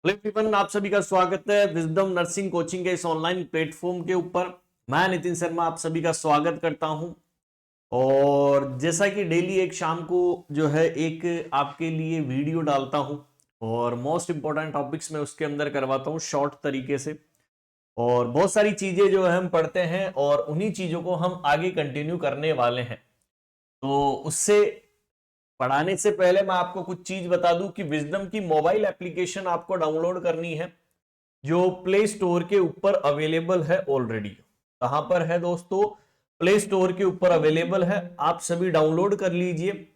Hello everyone, आप सभी का स्वागत है विजडम नर्सिंग कोचिंग के इस ऑनलाइन प्लेटफॉर्म के ऊपर। मैं नितिन शर्मा आप सभी का स्वागत करता हूं। और जैसा कि डेली एक शाम को जो है एक आपके लिए वीडियो डालता हूं और मोस्ट इंपॉर्टेंट टॉपिक्स में उसके अंदर करवाता हूं शॉर्ट तरीके से। और बहुत सारी चीजें जो है हम पढ़ते हैं और उन्हीं चीजों को हम आगे कंटिन्यू करने वाले हैं। तो उससे पढ़ाने से पहले मैं आपको कुछ चीज बता दूं कि विजडम की मोबाइल एप्लीकेशन आपको डाउनलोड करनी है, जो प्ले स्टोर के ऊपर अवेलेबल है ऑलरेडी। कहां पर है दोस्तों? प्ले स्टोर के ऊपर अवेलेबल है। आप सभी डाउनलोड कर लीजिए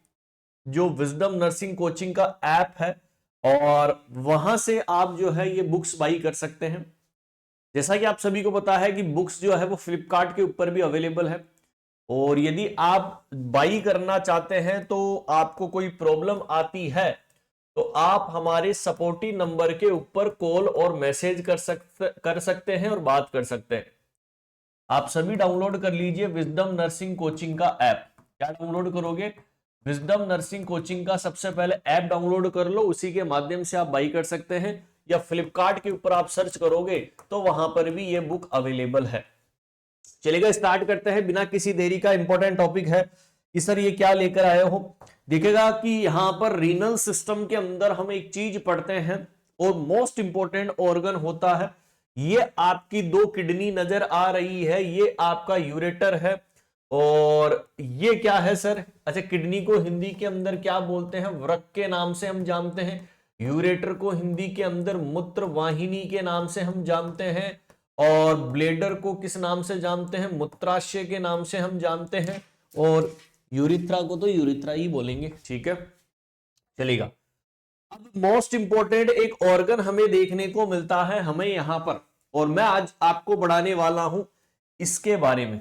जो विजडम नर्सिंग कोचिंग का ऐप है, और वहां से आप जो है ये बुक्स बाई कर सकते हैं। जैसा कि आप सभी को पता है कि बुक्स जो है वो फ्लिपकार्ट के ऊपर भी अवेलेबल है, और यदि आप बाई करना चाहते हैं तो आपको कोई प्रॉब्लम आती है तो आप हमारे सपोर्टिव नंबर के ऊपर कॉल और मैसेज कर सकते हैं और बात कर सकते हैं। आप सभी डाउनलोड कर लीजिए विजडम नर्सिंग कोचिंग का ऐप। क्या डाउनलोड करोगे? विजडम नर्सिंग कोचिंग का सबसे पहले ऐप डाउनलोड कर लो, उसी के माध्यम से आप बाई कर सकते हैं, या फ्लिपकार्ट के ऊपर आप सर्च करोगे तो वहां पर भी ये बुक अवेलेबल है। चलेगा, स्टार्ट करते हैं बिना किसी देरी का। इंपॉर्टेंट टॉपिक है कि सर ये क्या लेकर आए हो। देखिएगा कि यहां पर रीनल सिस्टम के अंदर हम एक चीज पढ़ते हैं और मोस्ट इंपॉर्टेंट ऑर्गन होता है। ये आपकी दो किडनी नजर आ रही है, ये आपका यूरेटर है। और ये क्या है सर? अच्छा, किडनी को हिंदी के अंदर क्या बोलते हैं? वृक्क के नाम से हम जानते हैं। यूरेटर को हिंदी के अंदर मूत्र वाहिनी के नाम से हम जानते हैं। और ब्लेडर को किस नाम से जानते हैं? मूत्राशय के नाम से हम जानते हैं। और यूरिथ्रा को तो यूरिथ्रा ही बोलेंगे, ठीक है, चलेगा। अब मोस्ट इंपॉर्टेंट एक ऑर्गन हमें देखने को मिलता है हमें यहां पर, और मैं आज आपको बढ़ाने वाला हूं इसके बारे में।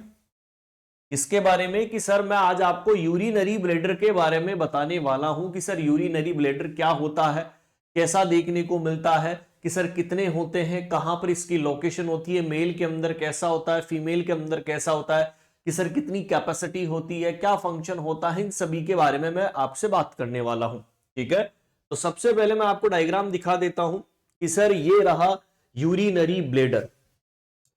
इसके बारे में कि सर मैं आज आपको यूरिनरी ब्लेडर के बारे में बताने वाला हूं कि सर यूरिनरी ब्लेडर क्या होता है, कैसा देखने को मिलता है, कि सर कितने होते हैं, कहां पर इसकी लोकेशन होती है, मेल के अंदर कैसा होता है, फीमेल के अंदर कैसा होता है, कि सर कितनी कैपेसिटी होती है, क्या फंक्शन होता है, इन सभी के बारे में मैं आपसे बात करने वाला हूं। ठीक है, तो सबसे पहले मैं आपको डायग्राम दिखा देता हूं कि सर ये रहा यूरिनरी ब्लेडर।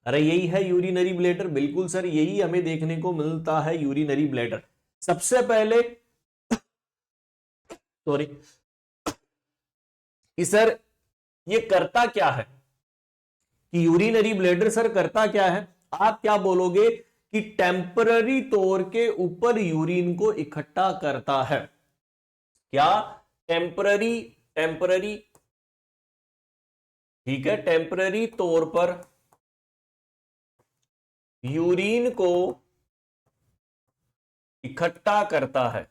अरे यही है यूरिनरी ब्लेडर, बिल्कुल सर यही हमें देखने को मिलता है यूरिनरी ब्लेडर। सबसे पहले सॉरी कि सर ये करता क्या है, कि यूरिनरी ब्लेडर सर करता क्या है। आप क्या बोलोगे कि टेम्पररी तौर के ऊपर यूरिन को इकट्ठा करता है। क्या? टेम्पररी, टेम्पररी, ठीक है, टेम्पररी तौर पर यूरिन को इकट्ठा करता है।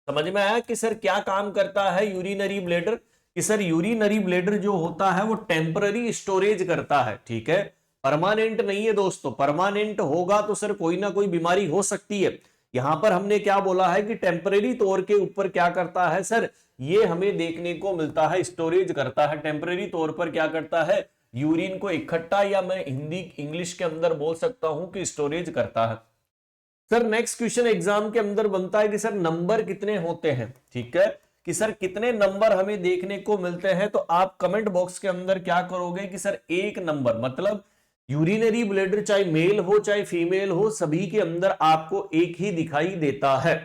समझ में आया कि सर क्या काम करता है यूरिनरी ब्लेडर? कि सर यूरिनरी ब्लेडर जो होता है वो टेम्पररी स्टोरेज करता है, ठीक है, परमानेंट नहीं है दोस्तों। परमानेंट होगा तो सर कोई ना कोई बीमारी हो सकती है। यहां पर हमने क्या बोला है कि टेम्पररी तौर के ऊपर क्या करता है सर, ये हमें देखने को मिलता है स्टोरेज करता है। टेम्पररी तौर पर क्या करता है? यूरिन को इकट्ठा, या मैं हिंदी इंग्लिश के अंदर बोल सकता हूं कि स्टोरेज करता है। सर नेक्स्ट क्वेश्चन एग्जाम के अंदर बनता है कि सर नंबर कितने होते हैं, ठीक है, कि सर कितने नंबर हमें देखने को मिलते हैं। तो आप कमेंट बॉक्स के अंदर क्या करोगे कि सर एक नंबर, मतलब यूरिनरी ब्लेडर चाहे मेल हो चाहे फीमेल हो, सभी के अंदर आपको एक ही दिखाई देता है।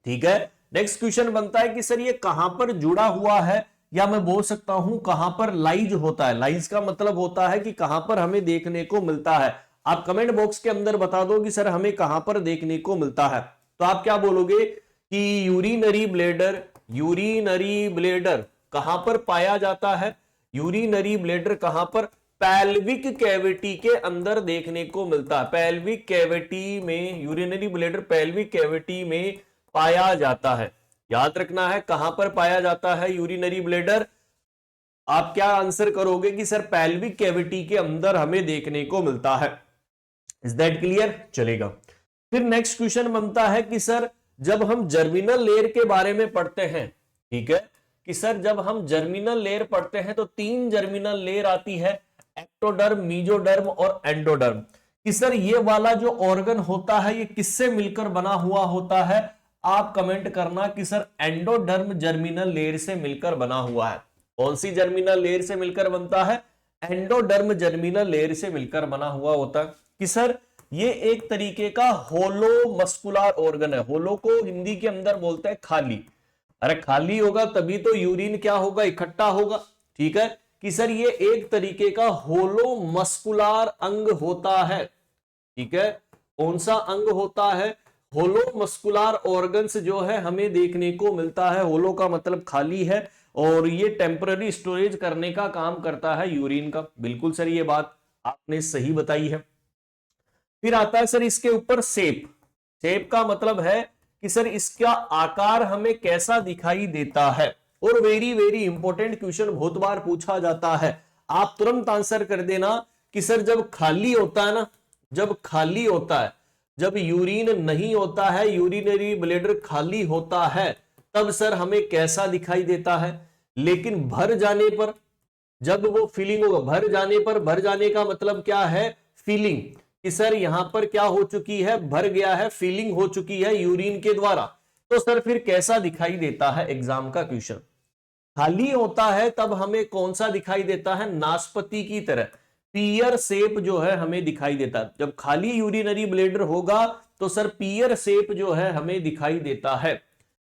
ठीक है, नेक्स्ट क्वेश्चन बनता है कि सर ये कहां पर जुड़ा हुआ है, या मैं बोल सकता हूं कहां पर लाइज होता है। लाइज का मतलब होता है कि कहां पर हमें देखने को मिलता है। आप कमेंट बॉक्स के अंदर बता दो कि सर हमें कहां पर देखने को मिलता है। तो आप क्या बोलोगे कि यूरिनरी ब्लेडर, यूरिनरी ब्लेडर कहां पर पाया जाता है? यूरिनरी ब्लेडर कहां पर? पैल्विक कैविटी के अंदर देखने को मिलता है। पैल्विक कैविटी में यूरिनरी ब्लेडर पैल्विक कैविटी में पाया जाता है। याद रखना है कहां पर पाया जाता है यूरिनरी ब्लेडर। आप क्या आंसर करोगे कि सर पैल्विक कैविटी के अंदर हमें देखने को मिलता है। Is that clear? चलेगा। फिर नेक्स्ट क्वेश्चन बनता है कि सर जब हम जर्मिनल लेयर के बारे में पढ़ते हैं, ठीक है, कि सर जब हम जर्मिनल लेयर पढ़ते हैं तो तीन जर्मिनल लेयर आती है, एक्टोडर्म, मीजोडर्म और एंडोडर्म। कि सर ये वाला जो ऑर्गन होता है ये किससे मिलकर बना हुआ होता है? आप कमेंट करना कि सर एंडोडर्म जर्मिनल लेयर से मिलकर बना हुआ है। कौन सी जर्मिनल लेयर से मिलकर बनता है? एंडोडर्म जर्मिनल लेयर से मिलकर बना हुआ होता है। कि सर ये एक तरीके का होलो मस्कुलर ऑर्गन है। होलो को हिंदी के अंदर बोलते हैं खाली। अरे खाली होगा तभी तो यूरिन क्या होगा? इकट्ठा होगा। ठीक है कि सर ये एक तरीके का होलो मस्कुलर अंग होता है। ठीक है, कौन सा अंग होता है? होलो मस्कुलर ऑर्गन्स जो है हमें देखने को मिलता है। होलो का मतलब खाली है और ये टेम्पररी स्टोरेज करने का काम करता है यूरिन का। बिल्कुल सर, ये बात आपने सही बताई है। फिर आता है सर इसके ऊपर शेप। शेप का मतलब है कि सर इसका आकार हमें कैसा दिखाई देता है। और वेरी वेरी इंपॉर्टेंट क्वेश्चन बहुत बार पूछा जाता है, आप तुरंत आंसर कर देना कि सर जब खाली होता है ना, जब खाली होता है, जब यूरिन नहीं होता है, यूरिनरी ब्लैडर खाली होता है, तब सर हमें कैसा दिखाई देता है। लेकिन भर जाने पर, जब वो फीलिंग होगा, भर जाने पर, भर जाने का मतलब क्या है? फीलिंग। कि सर यहां पर क्या हो चुकी है? भर गया है, फीलिंग हो चुकी है यूरिन के द्वारा। तो सर फिर कैसा दिखाई देता है? एग्जाम का क्वेश्चन। खाली होता है तब हमें कौन सा दिखाई देता है? नाशपाती की तरह, पियर शेप जो है हमें दिखाई देता है। जब खाली यूरिनरी ब्लैडर होगा तो सर पियर शेप जो है हमें दिखाई देता है।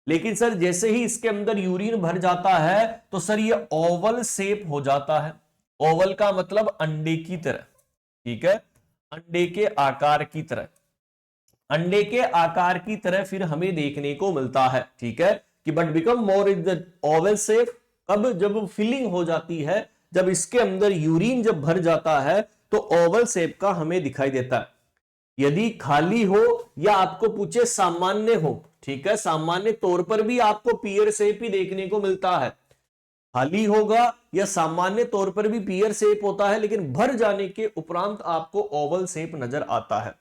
लेकिन सर जैसे ही इसके अंदर यूरिन भर जाता है तो सर ये ओवल शेप हो जाता है। ओवल का मतलब अंडे की तरह। ठीक है, अंडे के आकार की तरह, अंडे के आकार की तरह फिर हमें देखने को मिलता है। ठीक है, कि but become more is the Oval shape. कब? जब फिलिंग हो जाती है, जब इसके अंदर यूरिन जब भर जाता है तो ओवल शेप का हमें दिखाई देता है। यदि खाली हो या आपको पूछे सामान्य हो, ठीक है, सामान्य तौर पर भी आपको पियर शेप ही देखने को मिलता है। खाली होगा या सामान्य तौर पर भी पियर शेप होता है, लेकिन भर जाने के उपरांत आपको ओवल शेप नजर आता है।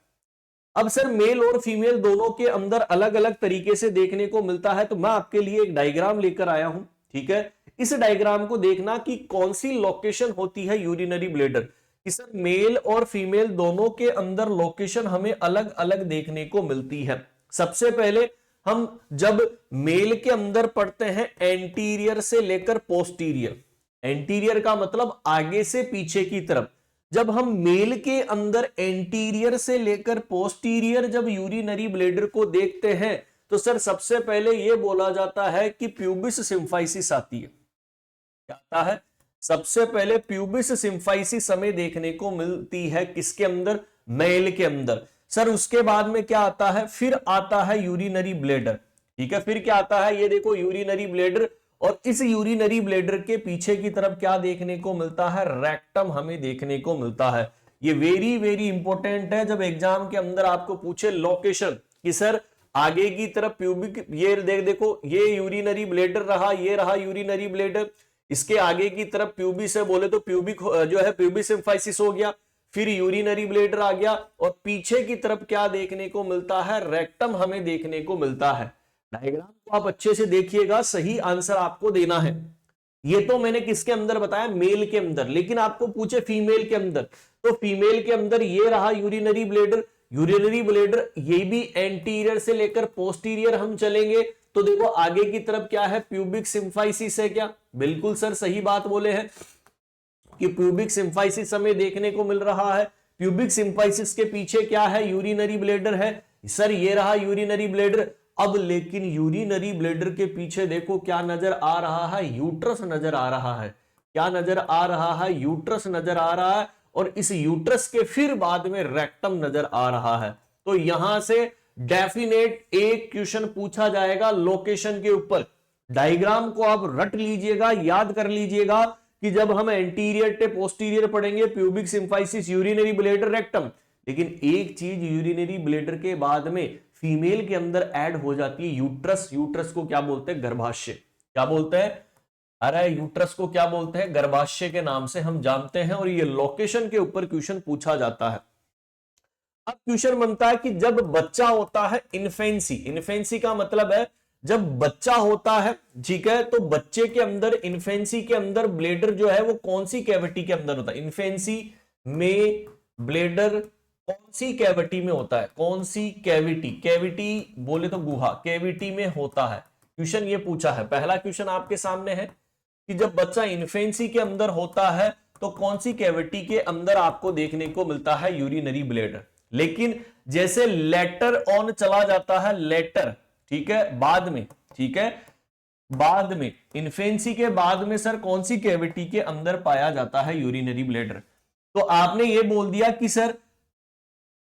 अब सर मेल और फीमेल दोनों के अंदर अलग अलग तरीके से देखने को मिलता है, तो मैं आपके लिए एक डायग्राम लेकर आया हूं। ठीक है, इस डायग्राम को देखना कि कौन सी लोकेशन होती है यूरिनरी ब्लैडर कि सर मेल और फीमेल दोनों के अंदर लोकेशन हमें अलग अलग देखने को मिलती है। सबसे पहले हम जब मेल के अंदर पढ़ते हैं एंटीरियर से लेकर पोस्टीरियर, एंटीरियर का मतलब आगे से पीछे की तरफ। जब हम मेल के अंदर एंटीरियर से लेकर पोस्टीरियर जब यूरिनरी ब्लैडर को देखते हैं तो सर सबसे पहले यह बोला जाता है कि प्यूबिस सिम्फाइसिस आती है। क्या आता है? सबसे पहले प्यूबिस सिम्फाइसिस हमें देखने को मिलती है किसके अंदर? मेल के अंदर। सर उसके बाद में क्या आता है? फिर आता है यूरिनरी ब्लैडर। ठीक है, फिर क्या आता है? ये देखो यूरिनरी ब्लैडर, और इस यूरिनरी ब्लैडर के पीछे की तरफ क्या देखने को मिलता है? रेक्टम हमें देखने को मिलता है। ये वेरी वेरी इंपॉर्टेंट है। जब एग्जाम के अंदर आपको पूछे लोकेशन कि सर आगे की तरफ प्यूबिक, ये देखो ये यूरिनरी ब्लैडर रहा, ये रहा यूरिनरी ब्लैडर, इसके आगे की तरफ प्यूबिस है, बोले तो प्यूबिक जो है प्यूबिस सिम्फाइसिस हो गया, फिर यूरिनरी ब्लैडर आ गया, और पीछे की तरफ क्या देखने को मिलता है? रेक्टम हमें देखने को मिलता है। डायग्राम को आप अच्छे से देखिएगा, सही आंसर आपको देना है। ये तो मैंने किसके अंदर बताया? मेल के अंदर। लेकिन आपको पूछे फीमेल के अंदर, तो फीमेल के अंदर ये रहा यूरिनरी ब्लैडर, यूरिनरी ब्लैडर ये भी एंटीरियर से लेकर पोस्टीरियर हम चलेंगे तो देखो आगे की तरफ क्या है? प्यूबिक सिम्फाइसिस है क्या? बिल्कुल सर सही बात बोले हैं कि प्यूबिक सिम्फाइसिस हमें देखने को मिल रहा है। प्यूबिक सिम्फाइसिस के पीछे क्या है? यूरिनरी ब्लैडर है। सर ये रहा यूरिनरी ब्लैडर। अब लेकिन यूरिनरी ब्लैडर के पीछे देखो क्या नजर आ रहा है? यूट्रस नजर आ रहा है। क्या नजर आ रहा है? यूट्रस नजर आ रहा है, और इस यूट्रस के फिर बाद में रेक्टम नजर आ रहा है। तो यहां से डेफिनेट एक क्वेश्चन पूछा जाएगा लोकेशन के ऊपर। डायग्राम को आप रट लीजिएगा, याद कर लीजिएगा कि जब हम एंटीरियर टे पोस्टीरियर पढ़ेंगे, pubic symphysis, urinary bladder, rectum, लेकिन एक चीज यूरिनरी ब्लैडर के बाद में फीमेल के अंदर ऐड हो जाती है यूट्रस। यूट्रस को क्या बोलते हैं? गर्भाशय। क्या बोलते हैं? अरे यूट्रस को क्या बोलते हैं? गर्भाशय के नाम से हम जानते हैं, और ये लोकेशन के ऊपर क्वेश्चन पूछा जाता है। अब क्वेश्चन बनता है कि जब बच्चा होता है, इन्फेंसी, इन्फेंसी का मतलब है जब बच्चा होता है, ठीक है, तो बच्चे के अंदर, इन्फेंसी के अंदर ब्लैडर जो है वो कौन सी कैविटी के अंदर होता है? इन्फेंसी में ब्लैडर कौन सी कैविटी में होता है? कौन सी कैविटी? कैविटी बोले तो गुहा, कैविटी में होता है। क्वेश्चन ये पूछा है, पहला क्वेश्चन आपके सामने है। कि जब बच्चा इन्फेंसी के अंदर होता है तो कौन सी कैविटी के अंदर आपको देखने को मिलता है, यूरिनरी ब्लैडर। लेकिन जैसे लेटर ऑन चला जाता है, लेटर, ठीक है, बाद में, ठीक है, बाद में इन्फेंसी के बाद में सर कौन सी कैविटी के अंदर पाया जाता है यूरिनरी ब्लैडर। तो आपने ये बोल दिया कि सर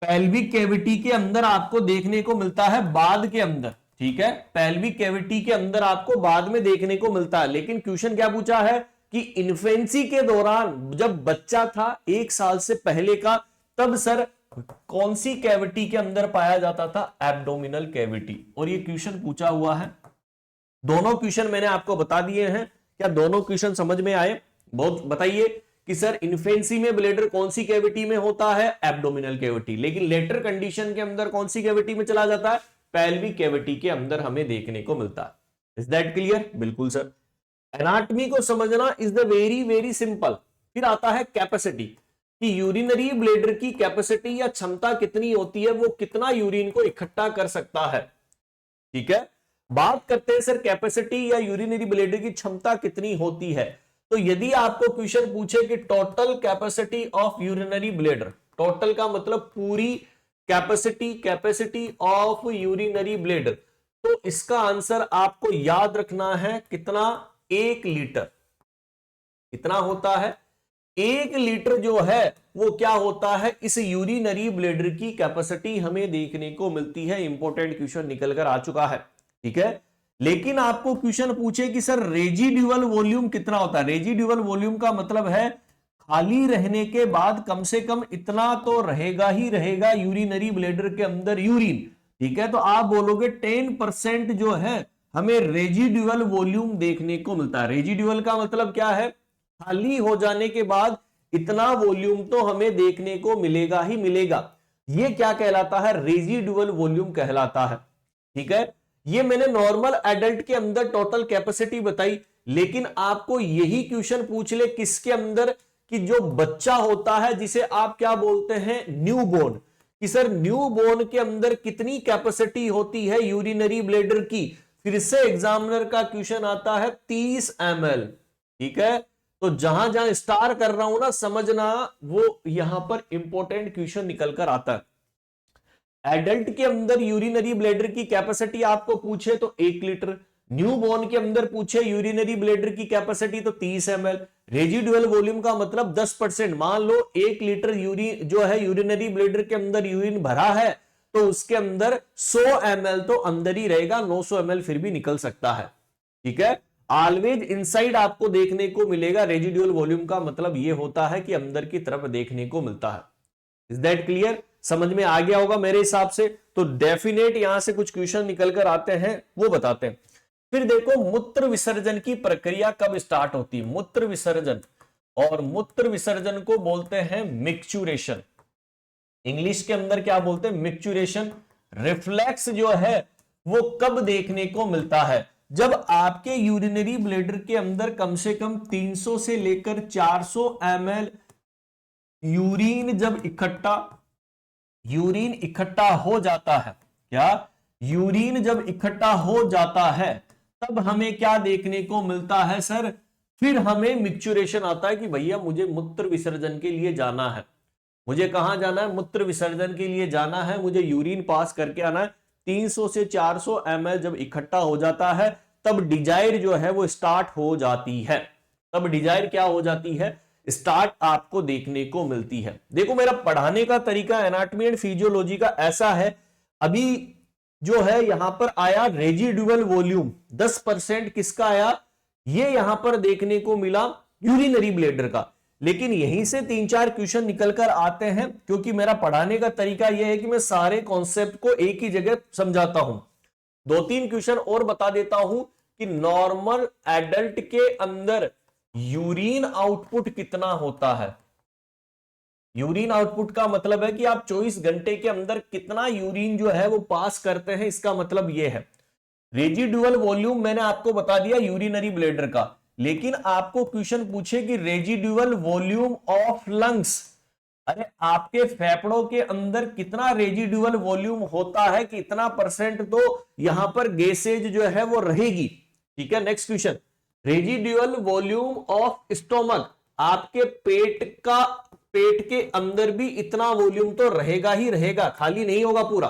पेल्विक कैविटी के अंदर आपको देखने को मिलता है बाद के अंदर, ठीक है, पेल्विक कैविटी के अंदर आपको बाद में देखने को मिलता है। लेकिन क्वेश्चन क्या पूछा है कि इन्फेंसी के दौरान जब बच्चा था 1 साल से पहले का, तब सर कौन सी कैविटी के अंदर पाया जाता था, एब्डोमिनल कैविटी। और ये क्वेश्चन पूछा हुआ है। दोनों क्वेश्चन मैंने आपको बता दिए हैं। क्या दोनों क्वेश्चन समझ में आए? बहुत बताइए कि सर इन्फेंसी में ब्लैडर कौन सी कैविटी में होता है, एब्डोमिनल कैविटी। लेकिन लेटर कंडीशन के अंदर कौन सी कैविटी में चला जाता है, पेल्विक कैविटी के अंदर हमें देखने को मिलता है। Is that clear? बिल्कुल सर। एनाटॉमी को समझना is the very very simple. फिर आता है कैपेसिटी, कि यूरिनरी ब्लैडर की कैपेसिटी या क्षमता कितनी होती है, वो कितना यूरिन को इकट्ठा कर सकता है। ठीक है, बात करते हैं सर कैपेसिटी या यूरिनरी ब्लैडर की क्षमता कितनी होती है। तो यदि आपको क्वेश्चन पूछे कि total capacity of urinary bladder, total का मतलब पूरी capacity, capacity of urinary bladder, तो इसका आंसर आपको याद रखना है कितना, 1 लीटर। कितना होता है, 1 लीटर जो है वो क्या होता है, इस यूरिनरी ब्लैडर की कैपेसिटी हमें देखने को मिलती है। इंपॉर्टेंट क्वेश्चन निकल कर आ चुका है, ठीक है। लेकिन आपको क्वेश्चन पूछे कि सर रेजिडुअल वॉल्यूम कितना होता है। रेजिडुअल वॉल्यूम का मतलब है खाली रहने के बाद कम से कम इतना तो रहेगा ही रहेगा यूरिनरी ब्लैडर के अंदर यूरिन, ठीक है। तो आप बोलोगे 10% जो है हमें रेजिडुअल वॉल्यूम देखने को मिलता है। रेजिडुअल का मतलब क्या है, खाली हो जाने के बाद इतना वॉल्यूम तो हमें देखने को मिलेगा ही मिलेगा। ये क्या कहलाता है, रेजिडुअल वॉल्यूम कहलाता है, ठीक है। ये मैंने नॉर्मल एडल्ट के अंदर टोटल कैपेसिटी बताई। लेकिन आपको यही क्वेश्चन पूछ ले किसके अंदर, कि जो बच्चा होता है जिसे आप क्या बोलते हैं, न्यूबॉर्न, कि सर न्यूबॉर्न के अंदर कितनी कैपेसिटी होती है यूरिनरी ब्लैडर की। फिर से एग्जामिनर का क्वेश्चन आता है 30 ml, ठीक है। तो जहां जहां स्टार कर रहा हूं ना, समझना वो यहां पर इंपॉर्टेंट क्वेश्चन निकल कर आता है। एडल्ट के अंदर यूरिनरी ब्लैडर की कैपेसिटी आपको पूछे तो 1 लीटर, न्यूबॉर्न के अंदर पूछे यूरिनरी ब्लैडर की कैपेसिटी तो 30 ml। रेजिडुअल वॉल्यूम का मतलब 10%। मान लो 1 लीटर यूरिन जो है यूरिनरी ब्लैडर के अंदर यूरिन भरा है, तो उसके अंदर 100 ml तो अंदर ही रहेगा, 900 ml फिर भी निकल सकता है, ठीक है। ऑलवेज इनसाइड आपको देखने को मिलेगा। रेजिडुअल वॉल्यूम का मतलब यह होता है कि अंदर की तरफ देखने को मिलता है। Is that clear? समझ में आ गया होगा मेरे हिसाब से। तो डेफिनेट यहां से कुछ क्वेश्चन निकल कर आते हैं, वो बताते हैं। फिर देखो मूत्र विसर्जन की प्रक्रिया कब स्टार्ट होती है। मूत्र विसर्जन, और मूत्र विसर्जन को बोलते हैं मिक्चुरेशन। इंग्लिश के अंदर क्या बोलते हैं, मिक्चुरेशन। रिफ्लेक्स जो है वो कब देखने को मिलता है, जब आपके यूरिनरी ब्लैडर के अंदर कम से कम 300 से लेकर 400 ml यूरिन जब यूरिन इकट्ठा हो जाता है। क्या, यूरिन जब इकट्ठा हो जाता है तब हमें क्या देखने को मिलता है सर, फिर हमें मिक्चुरेशन आता है कि भैया मुझे मूत्र विसर्जन के लिए जाना है। मुझे कहां जाना है, मूत्र विसर्जन के लिए जाना है, मुझे यूरिन पास करके आना है। 300 से 400 ml जब इकट्ठा हो जाता है तब डिजायर जो है वो स्टार्ट हो जाती है। तब डिजायर क्या हो जाती है, स्टार्ट आपको देखने को मिलती है। देखो मेरा पढ़ाने का तरीका एनाटॉमी एंड फिजियोलॉजी का ऐसा है। अभी जो है यहां पर आया रेजिडुअल वॉल्यूम 10% किसका आया, ये यहां पर देखने को मिला यूरिनरी ब्लैडर का। लेकिन यहीं से 3-4 क्वेश्चन निकलकर आते हैं, क्योंकि मेरा पढ़ाने का तरीका यह है कि मैं सारे कॉन्सेप्ट को एक ही जगह समझाता हूं। 2-3 क्वेश्चन और बता देता हूं कि नॉर्मल एडल्ट के अंदर यूरिन आउटपुट कितना होता है। यूरिन आउटपुट का मतलब है कि आप 24 घंटे के अंदर कितना यूरिन जो है वो पास करते हैं, इसका मतलब यह है। रेजिडुअल वॉल्यूम मैंने आपको बता दिया यूरिनरी ब्लैडर का। लेकिन आपको क्वेश्चन पूछे कि रेजिडुअल वॉल्यूम ऑफ लंग्स, अरे आपके फेफड़ों के अंदर कितना रेजिडुअल वॉल्यूम होता है, कि इतना % तो यहां पर गैसेज जो है वो रहेगी, ठीक है। Next question, residual volume of stomach, आपके पेट के अंदर भी इतना वॉल्यूम तो रहेगा ही रहेगा, खाली नहीं होगा पूरा।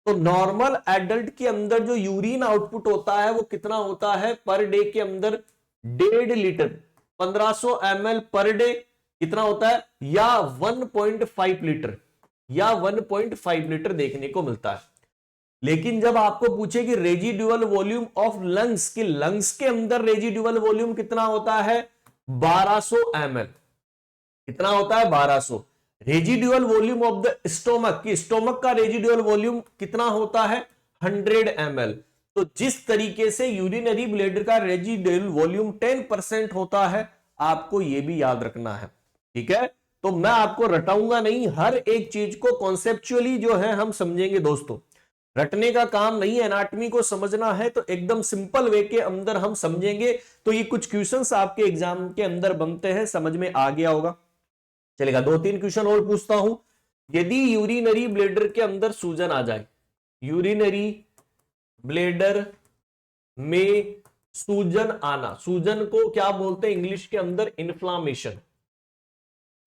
तो नॉर्मल एडल्ट के अंदर जो यूरिन आउटपुट होता है वो कितना होता है पर डे के अंदर? 1.5 लीटर, 1500 ml पर डे कितना होता है, या 1.5 लीटर, या 1.5 लीटर देखने को मिलता है। लेकिन जब आपको पूछे कि रेजिडुअल वॉल्यूम ऑफ लंग्स, कि लंग्स के अंदर रेजिडुअल वॉल्यूम कितना होता है? 1200 ml। कितना होता है? 1200। Residual volume of the stomach, की स्टोमक का रेजिडुअल वॉल्यूम कितना होता है? 100 ml। तो जिस तरीके से यूरिनरी ब्लैडर का रेजिडुअल वॉल्यूम 10% होता है, आपको यह भी याद रखना है, ठीक है। तो मैं आपको रटाऊंगा नहीं, हर एक चीज को कॉन्सेप्चुअली जो है हम समझेंगे दोस्तों, रटने का काम नहीं है। एनाटॉमी को समझना है तो एकदम सिंपल वे के अंदर हम समझेंगे। तो ये कुछ क्वेश्चंस आपके एग्जाम के अंदर बनते हैं, समझ में आ गया होगा। चलेगा, 2-3 क्वेश्चन और पूछता हूं। यदि यूरिनरी ब्लैडर के अंदर सूजन आ जाए, यूरिनरी ब्लैडर में सूजन आना, सूजन को क्या बोलते हैं इंग्लिश के अंदर? इन्फ्लामेशन,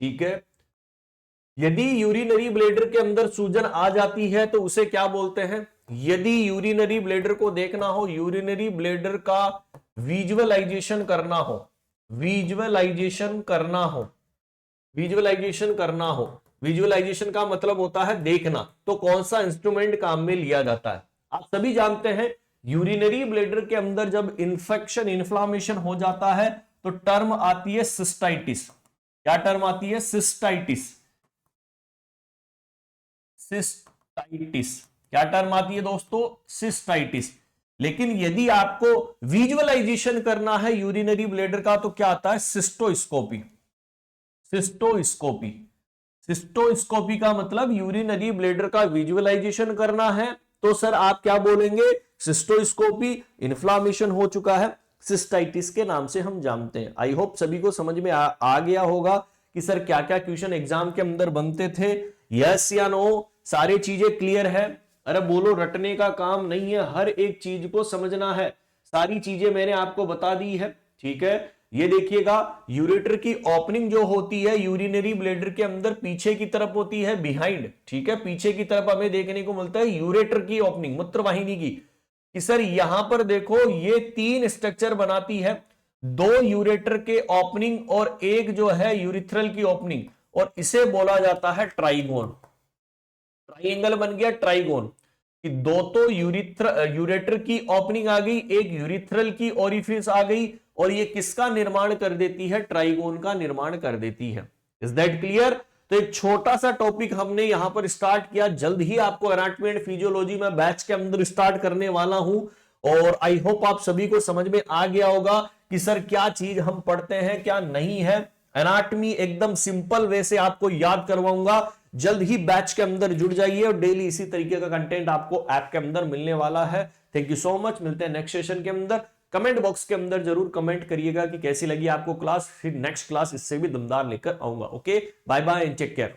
ठीक है। यदि यूरिनरी ब्लैडर के अंदर सूजन आ जाती है तो उसे क्या बोलते हैं? यदि यूरिनरी ब्लैडर को देखना हो, यूरिनरी ब्लैडर का विजुअलाइजेशन करना हो, विजुअलाइजेशन करना हो, विजुअलाइजेशन करना हो, विजुअलाइजेशन का मतलब होता है देखना, तो कौन सा इंस्ट्रूमेंट काम में लिया जाता है? आप सभी जानते हैं यूरिनरी ब्लैडर के अंदर जब इंफेक्शन, इन्फ्लामेशन हो जाता है तो टर्म आती है सिस्टाइटिस। क्या टर्म आती है? सिस्टाइटिस। सिस्टाइटिस, क्या टर्म आती है दोस्तों? सिस्टाइटिस। लेकिन यदि आपको विजुअलाइजेशन करना है यूरिनरी ब्लैडर का तो क्या आता है? सिस्टोस्कोपी। सिस्टोस्कोपी, सिस्टोस्कोपी का मतलब यूरिनरी ब्लैडर का विजुअलाइजेशन करना है तो सर आप क्या बोलेंगे? सिस्टोस्कोपी। इन्फ्लामेशन हो चुका है, सिस्टाइटिस के नाम से हम जानते हैं। आई होप सभी को समझ में आ गया होगा कि सर क्या क्या क्वेश्चन एग्जाम के अंदर बनते थे, यस या नो, सारी चीजें क्लियर है? अरे बोलो, रटने का काम नहीं है, हर एक चीज को समझना है। सारी चीजें मैंने आपको बता दी है, ठीक है। ये देखिएगा, यूरेटर की ओपनिंग जो होती है यूरिनरी ब्लैडर के अंदर पीछे की तरफ होती है, बिहाइंड, ठीक है। पीछे की तरफ हमें देखने को मिलता है यूरेटर की ओपनिंग, मूत्रवाहिनी की। कि सर यहां पर देखो ये 3 स्ट्रक्चर बनाती है, 2 यूरेटर के ओपनिंग और एक जो है यूरिथ्रल की ओपनिंग, और इसे बोला जाता है ट्राइगोन। ट्राइंगल बन गया ट्राइगोन, कि 2 तो यूरेटर की ओपनिंग आ गई, एक यूरिथ्रल की ओरिफिस आ गई, और ये किसका निर्माण कर देती है? ट्राइगोन का निर्माण कर देती है। Is that clear? तो एक छोटा सा टॉपिक हमने यहां पर स्टार्ट किया, जल्द ही आपको एनाटॉमी एंड फिजियोलॉजी में बैच के अंदर स्टार्ट करने वाला हूं, और आई होप आप सभी को समझ में आ गया होगा कि सर क्या चीज हम पढ़ते हैं क्या नहीं है। एनाटॉमी एकदम सिंपल वे से आपको याद करवाऊंगा। जल्द ही बैच के अंदर जुड़ जाइए और डेली इसी तरीके का कंटेंट आपको ऐप के अंदर मिलने वाला है। थैंक यू सो मच, मिलते हैं नेक्स्ट सेशन के अंदर। कमेंट बॉक्स के अंदर जरूर कमेंट करिएगा कि कैसी लगी आपको क्लास, फिर नेक्स्ट क्लास इससे भी दमदार लेकर आऊंगा। Okay, bye bye and take care.